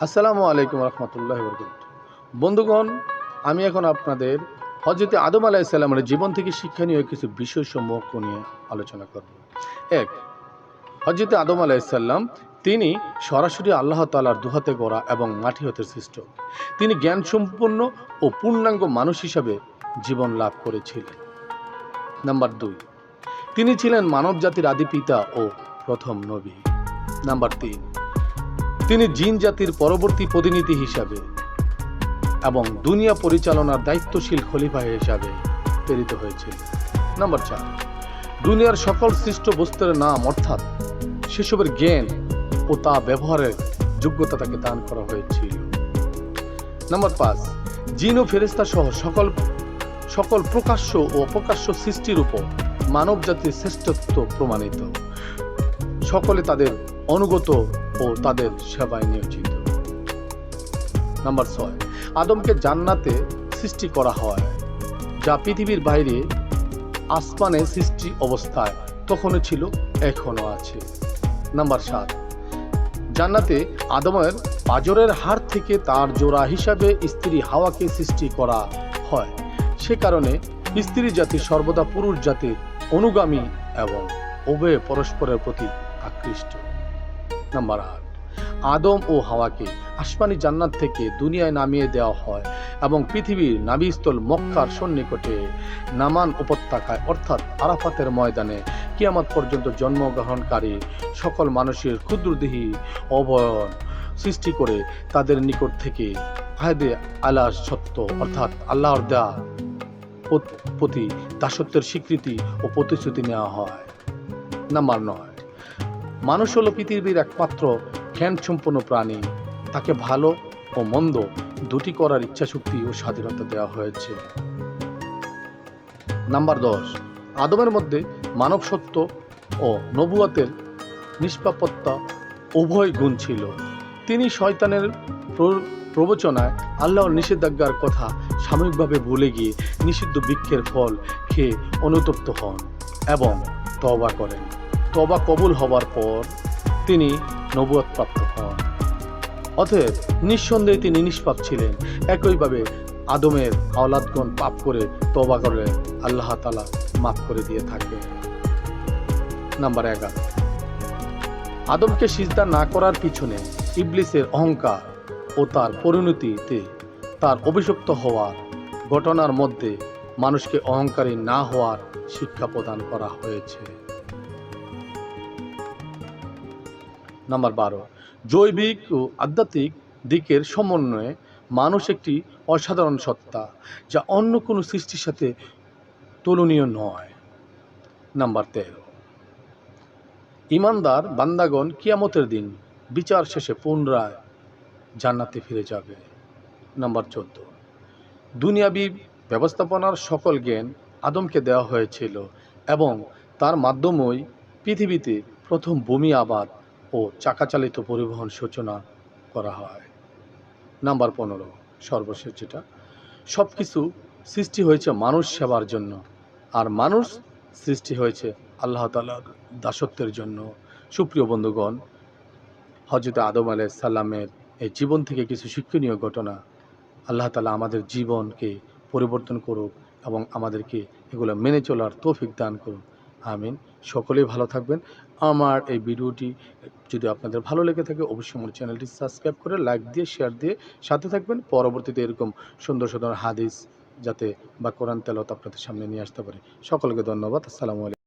আসসালামু আলাইকুম রহমতুল্লাহি ওয়া বারাকাতুহু। বন্ধুগণ, আমি এখন আপনাদের হযরত আদম আলাইহিস সালামের জীবন থেকে শিক্ষণীয় কিছু বিষয়সমূহ নিয়ে আলোচনা করব। এক, হযরত আদম আলাইহিস সালাম তিনি সরাসরি আল্লাহ তাআলার দুহাতে গড়া এবং মাটি হতে সৃষ্ট। তিনি জ্ঞান সম্পন্ন ও পূর্ণাঙ্গ মানুষ হিসাবে জীবন লাভ করেছিলেন। নাম্বার 2, তিনি ছিলেন মানব জাতির আদি পিতা ও প্রথম নবী। নাম্বার 3, তিনি জিন জাতির পরবর্তী প্রতিনিধি হিসাবে এবং দুনিয়া পরিচালনার দায়িত্বশীল খলিফা হিসাবে প্রেরিত হয়েছিলেন। নাম্বার 4, দুনিয়ার সকল সৃষ্ট বস্তুর নাম অর্থাৎ সেসবের জ্ঞান ও তা ব্যবহারের যোগ্যতা তাকে দান করা হয়েছিল। নাম্বার 5, জিন ও ফেরেশতা সহ সকল প্রকাশ্য ও অপ্রকাশ্য সৃষ্টির উপর মানব জাতির শ্রেষ্ঠত্ব প্রমাণিত। সকলে তাদের অনুগত ও তাদের সেবায় নিয়োজিত। নাম্বার 6, আদমকে জান্নাতে সৃষ্টি করা হয়, যা পৃথিবীর বাইরে আসমানে সৃষ্টি অবস্থায় তখনও ছিল, এখনো আছে। নাম্বার 7, জান্নাতে আদমের পাঁজরের হাড় থেকে তার জোড়া হিসাবে স্ত্রী হাওয়াকে সৃষ্টি করা হয়। সে কারণে স্ত্রী জাতি সর্বদা পুরুষ জাতির অনুগামী এবং উভয়ে পরস্পরের প্রতি আকৃষ্ট। নাম্বার 8, আদম ও হাওয়াকে আসমানি জান্নাত থেকে দুনিয়ায় নামিয়ে দেওয়া হয় এবং পৃথিবীর নাভিস্থল মক্কার সন্নিকটে নামান উপত্যকায় অর্থাৎ আরাফাতের ময়দানে কিয়ামত পর্যন্ত জন্মগ্রহণকারী সকল মানুষের ক্ষুদ্রদেহী অবয়ন সৃষ্টি করে তাদের নিকট থেকে আহেদে আলা সত্য অর্থাৎ আল্লাহর দেয়া প্রতি দাসত্বের স্বীকৃতি ও প্রতিশ্রুতি নেওয়া হয়। নাম্বার 9, মানুষ হলো পৃথিবীর একমাত্র জ্ঞান সম্পন্ন প্রাণী। তাকে ভালো ও মন্দ দুটি করার ইচ্ছাশক্তি ও স্বাধীনতা দেওয়া হয়েছে। নাম্বার 10, আদমের মধ্যে মানব সত্য ও নবুয়তের নিষ্পাপতা উভয় গুণ ছিল। তিনি শয়তানের প্রবচনায় আল্লাহর নিষেধাজ্ঞার কথা সাময়িকভাবে ভুলে গিয়ে নিষিদ্ধ বৃক্ষের ফল খেয়ে অনুতপ্ত হন এবং তওবা করেন। তওবা কবুল হবার পর তিনি নবুয়ত প্রাপ্ত হন। অতএব নিঃসন্দেহে তিনি নিষ্পাপ ছিলেন। একইভাবে আদমের আওলাদগণ পাপ করে তওবা করলে আল্লাহ তাআলা মাফ করে দিয়ে থাকে। নাম্বার 11, আদমকে সিজদা না করার পিছনে ইবলিসের অহংকার ও তার পরিণতিতে তার অভিশপ্ত হওয়ার ঘটনার মধ্যে মানুষকে অহংকারী না হওয়ার শিক্ষা প্রদান করা হয়েছে। নাম্বার 12, জৈবিক ও আধ্যাত্মিক দিকের সমন্বয়ে মানুষ একটি অসাধারণ সত্তা, যা অন্য কোনো সৃষ্টির সাথে তুলনীয় নয়। নাম্বার 13, ঈমানদার বান্দাগণ কিয়ামতের দিন বিচার শেষে পুনরায় জান্নাতে ফিরে যাবে। নাম্বার 14, দুনিয়াবি ব্যবস্থাপনার সকল জ্ঞান আদমকে দেওয়া হয়েছিল এবং তার মাধ্যমেই পৃথিবীতে প্রথম ভূমি আবাদ ও চাকাচালিত পরিবহন সূচনা করা হয়। নাম্বার 15, সর্বশেষ যেটা, সব কিছু সৃষ্টি হয়েছে মানুষ সেবার জন্য, আর মানুষ সৃষ্টি হয়েছে আল্লাহ তাআলার দাসত্বের জন্য। সুপ্রিয় বন্ধুগণ, হযরত আদম আলাইহিস সালামের এই জীবন থেকে কিছু শিক্ষণীয় ঘটনা আল্লাহ তাআলা আমাদের জীবনকে পরিবর্তন করুক এবং আমাদেরকে এগুলো মেনে চলার তৌফিক দান করুক। আমিন। সকলেই ভালো থাকবেন। আমার এই ভিডিওটি যদি আপনাদের ভালো লেগে থাকে অবশ্যই আমার চ্যানেলটি সাবস্ক্রাইব করে লাইক দিয়ে শেয়ার দিয়ে সাথে থাকবেন। পরবর্তীতে এরকম সুন্দর সুন্দর হাদিস যাতে বা কোরআন তেলাওয়াত আপনাদের সামনে নিয়ে আসতে পারি। সকলকে ধন্যবাদ। আসসালামু আলাইকুম।